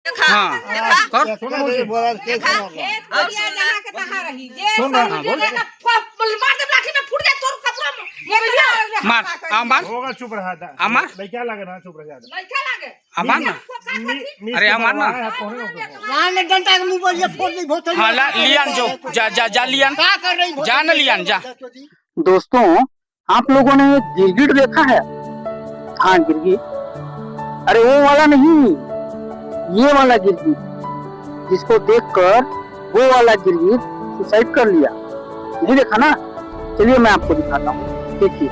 हाँ कर मार मार होगा चुप रहा था अमर क्या लगे ना चुप रहा अमर ना अरे अमर ना हाँ लियान जो जा जा जा लियान जा न लियान जा। दोस्तों आप लोगों ने एक गिरगिट देखा है? हाँ गिरगिट, अरे वो वाला नहीं, ये वाला गिरगिट जिसको देखकर वो वाला गिरगिट सुसाइड कर लिया। नहीं देखा ना? चलिए मैं आपको दिखाता हूँ, देखिए।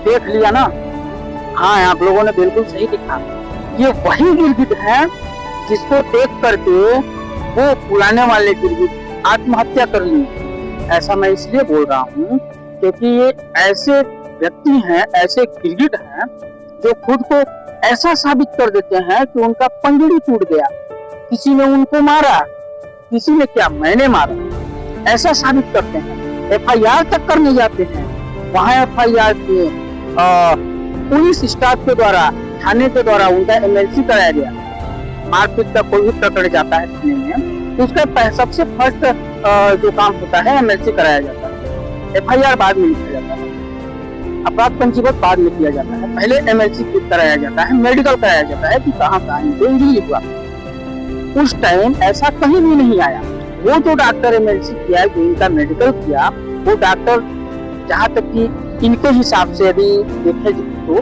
देख लिया ना? हाँ आप लोगों ने बिल्कुल सही देखा, ये वही गिरगिट है जिसको देख करके वो पुराने वाले गिरगिट आत्महत्या कर ली। ऐसा मैं इसलिए बोल रहा हूँ क्योंकि ये ऐसे व्यक्ति हैं, ऐसे गिरगिट हैं जो खुद को ऐसा साबित कर देते हैं कि उनका पंजड़ी टूट गया, किसी ने उनको मारा, किसी ने क्या मैंने मारा, ऐसा साबित करते हैं। FIR तक करने जाते हैं, वहाँ FIR के पुलिस स्टाफ के द्वारा, थाने के द्वारा उनका MLC कराया गया। मारपीट का कोई भी पकड़ जाता है थाने में तो उसका सबसे फर्स्ट जो काम होता है MLC कराया जाता है। FIR बाद में लिखा जाता है, अपराध पंजीबद्ध बाद में किया जाता है। पहले MLC कराया जाता है, मेडिकल कराया जाता है कि कहाँ इंजरी हुआ। उस टाइम ऐसा कहीं भी नहीं आया। वो जो डॉक्टर MLC किया, जो इनका मेडिकल किया, वो डॉक्टर जहाँ तक कि इनके हिसाब से यदि देखे तो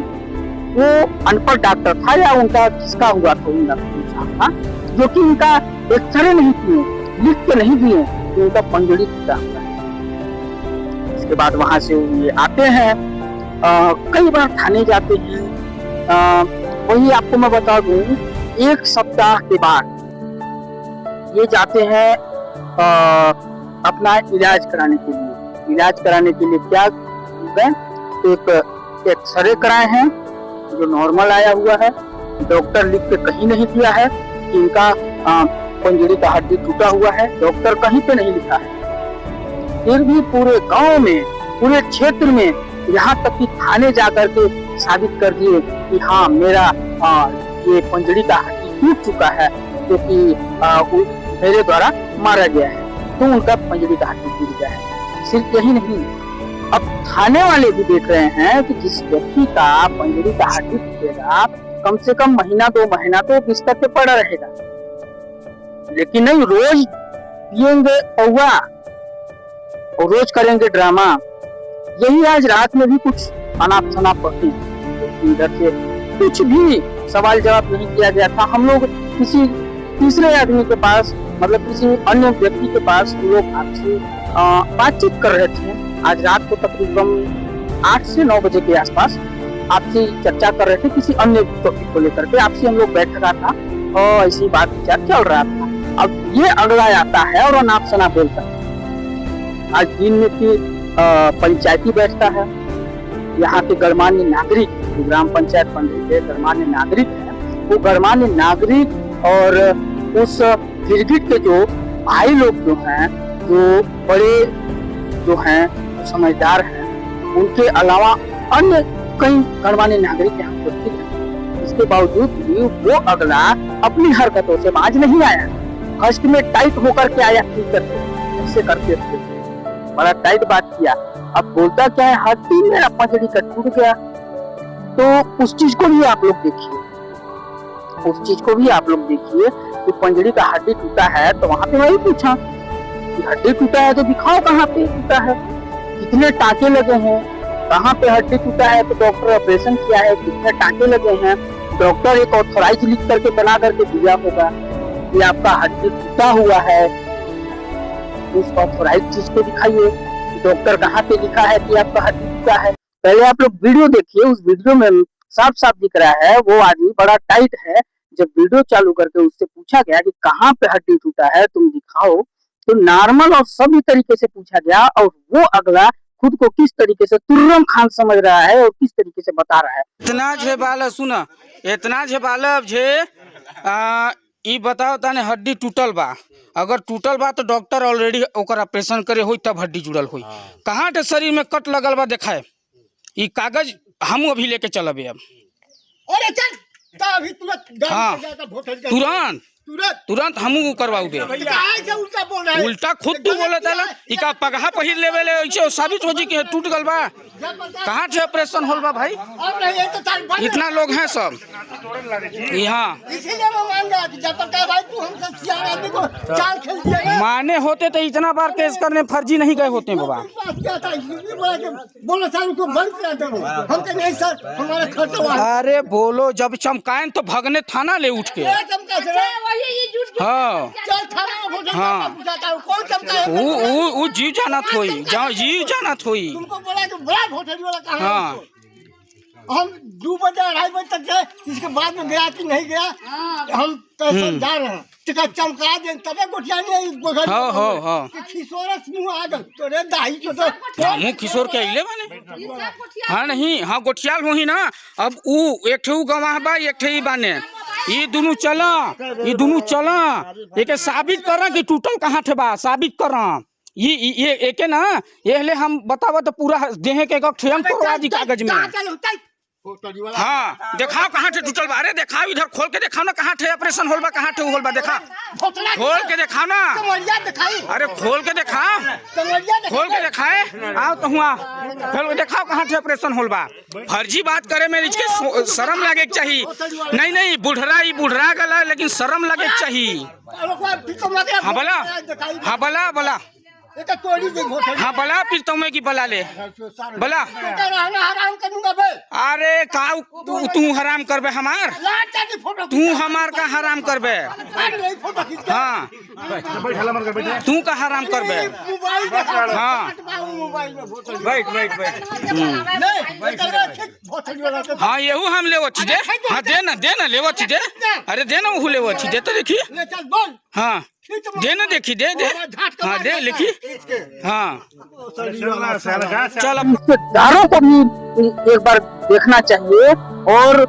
वो अनपढ़ डॉक्टर था या उनका किसका हुआ तो था, जो कि इनका एक्सरे नहीं किए, लिख के नहीं दिए कि उनका पंजड़ी टूटा हुआ है। इसके बाद वहां से ये आते हैं, कई बार थाने जाते हैं। वही आपको मैं बता दूं, 1 सप्ताह के बाद ये जाते हैं अपना इलाज कराने के लिए। इलाज कराने के लिए क्या एक एक्सरे कराए हैं जो नॉर्मल आया हुआ है। डॉक्टर लिख के कहीं नहीं दिया है कि इनका पंजड़ी का हड्डी टूटा हुआ है, डॉक्टर कहीं पे नहीं लिखा है। फिर भी पूरे गांव में, पूरे क्षेत्र में, यहाँ तक कि थाने जाकर के साबित कर दिए कि हाँ मेरा ये पंजड़ी का हड्डी टूट चुका है, क्योंकि मेरे द्वारा मारा गया है, तो उनका पंजड़ी का हड्डी टूट गया है। सिर्फ यही नहीं, अब थाने वाले भी देख रहे हैं कि जिस व्यक्ति का पंजड़ी का हड्डी टूटेगा कम से कम महीना 2 महीना तो बिस्तर पे पड़ा रहेगा, लेकिन नहीं, रोज पिएंगे पौवा और रोज करेंगे ड्रामा। यही आज रात में भी कुछ अनाप शनाप पड़ती है, इधर से कुछ भी सवाल जवाब नहीं किया गया था। हम लोग किसी तीसरे आदमी के पास, मतलब किसी अन्य व्यक्ति के पास हम लोग आपसे बातचीत कर रहे थे। आज रात को तकरीबन 8 से 9 बजे के आसपास आपसे चर्चा कर रहे थे किसी अन्य टॉपिक को लेकर के। आपसे हम लोग बैठ रहा था और ऐसी बात विचार चल रहा था। अब ये अगला आता है और अनाप शनाप बोलता है। आज दिन में फिर पंचायती बैठता है, यहाँ के गणमान्य नागरिक, ग्राम पंचायत पंडित के गणमान्य नागरिक है, वो गणमान्य नागरिक और उस गिरगिट के जो भाई लोग जो हैं, जो बड़े जो हैं, समझदार हैं, उनके अलावा अन्य कई गणमान्य नागरिक यहाँ उपस्थित हैं। इसके बावजूद भी वो अगला अपनी हरकतों से बाज नहीं आया। फर्स्ट में टाइट होकर के आया, ठीक करते ऐसे करते बड़ा टाइट बात किया। अब बोलता क्या है, हड्डी मेरा पंजड़ी का टूट गया। तो उस चीज को भी आप लोग देखिए, उस चीज को भी आप लोग देखिए कि पंजड़ी का हड्डी टूटा है। तो वहां पे वही पूछा कि हड्डी टूटा है तो दिखाओ कहाँ पे टूटा है, कितने टाँके लगे हैं, कहाँ पे हड्डी टूटा है, तो डॉक्टर ऑपरेशन किया है, कितने टाँके लगे हैं। डॉक्टर एक ऑथोराइज लिख करके बना करके दिया होगा कि आपका हड्डी टूटा हुआ है, उस ऑथोराइज चीज को दिखाइए। डॉक्टर कहाँ पे लिखा है कि आपका हड्डी टूटा है। पहले आप लोग वीडियो देखिए, उस वीडियो में साफ साफ दिख रहा है वो आदमी बड़ा टाइट है। जब वीडियो चालू करके उससे पूछा गया कि कहाँ पे हड्डी टूटा है तुम दिखाओ, तो नॉर्मल और सभी तरीके से पूछा गया, और वो अगला खुद को किस तरीके से तुर्रम खान समझ रहा है और किस तरीके से बता रहा है। इतना झे बाल सुना, इतना झे बाल झे ई बताओ ताने हड्डी टूटल बा, अगर टूटल बा तो डॉक्टर ऑलरेडी ओकर ऑपरेशन करे होई तब हड्डी जुड़ल होई। कहाँ के शरीर में कट लगल बा दिखाए, ई कागज हम अभी लेके चलबे अब। अरे चल अभी तुरंत हाँ तुरंत तुरंत हमू करवाऊ दे। उल्टा बोल रहा है, उल्टा खुद तू बोले ताला इका पगहा पहिर लेवे ले ऐसे साबित हो जी कि टूट गल बा। कहाँ से ऑपरेशन होल बा भाई, और नहीं ये तो तार बन इतना लोग हैं सब यहाँ। इसीलिए मैं मान गया कि जब तक भाई तू हम सब सियार आदमी को चाल खेल दिया ना। माने होते तो इतना बार केस करने फर्जी नहीं गए होते बाबा। पास क्या था इसलिए बोला कि बोलो सर उनको बंद करा दो। हम कहे नहीं सर हमारा खर्चा हुआ है। अरे बोलो जब चमकाएं तो भगने थाना ले उठ के। ये चमका से हाँ चल थाना में फोटो हाँ। पूछाता हूँ कौन चमका है। वो जीव जाना थोई, जहाँ जीव जाना थोई। तुमको बोला कि बड़ा होटल वाला कहाँ है हाँ। उसको? हम 2 बजे 2:30 बजे तक गए, इसके बाद में गया कि नहीं गया हम कैसे जा रहे हैं। टिकट चमका दे तबे गोटिया नहीं हाँ हाँ हाँ खिसोरस मुंह आ गल तोरे दाही जो तो मुँह किशोर के अइले बाने। हाँ नहीं हाँ गोठियाल होही ना। अब ऊ एक ठे गवाह बा एक ठे बाने, ये दोनों चला ये दोनों चला एक साबित करा कि टूटल कहाँ थे बा, साबित करा। ये एक ना ये ले हम बतावा तो पूरा देहे के ठेम तोड़वा दी कागज में। हाँ दिखाओ कहाँ थे टूटल बा। अरे दिखाओ इधर खोल के दिखाओ ना कहाँ थे ऑपरेशन होल बा, कहाँ थे होल बा देखा खोल के दिखाओ ना। अरे खोल के दिखाओ, खोल के दिखाए आओ तो हुआ खोल के दिखाओ कहाँ थे ऑपरेशन होल बा। फर्जी बात करे में इसके शर्म लगे चाहिए। नहीं नहीं बुढ़रा गला लेकिन शर्म लगे चाहिए। हाँ बोला हाँ बोला बोला हाँ बोला फिर तुम्हें की बोला ले बोला। अरे का तू हराम करबे हमार, तू हमार का हराम करबे। हाँ तू का हराम करबे। हाँ हाँ येहू हम ले दे। हाँ दे ना ले दे। अरे दे ना वो ले दे तो देखी। हाँ दे ना देखी दे हाँ दे लिखी। हाँ चल अब दारों को भी एक बार देखना चाहिए। और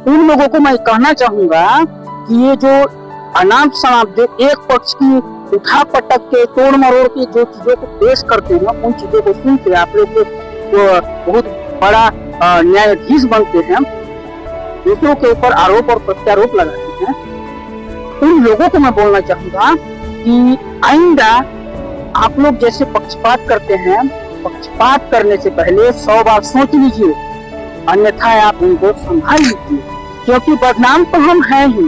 उन लोगों को मैं कहना चाहूंगा कि ये जो अनाप शनाप जो एक पक्ष की उठा पटक के तोड़ मरोड़ के जो चीजों को पेश करते हैं उन चीजों को सुन के आप लोग बहुत बड़ा न्यायाधीश बनते हैं, दूसरों के ऊपर आरोप और प्रत्यारोप लगाते हैं। उन लोगों को मैं बोलना चाहूंगा कि आइंदा आप लोग जैसे पक्षपात करते हैं, पक्षपात करने से पहले 100 बार सोच लीजिए, अन्यथा आप उनको संभाल लीजिए, क्योंकि बदनाम तो हम हैं ही।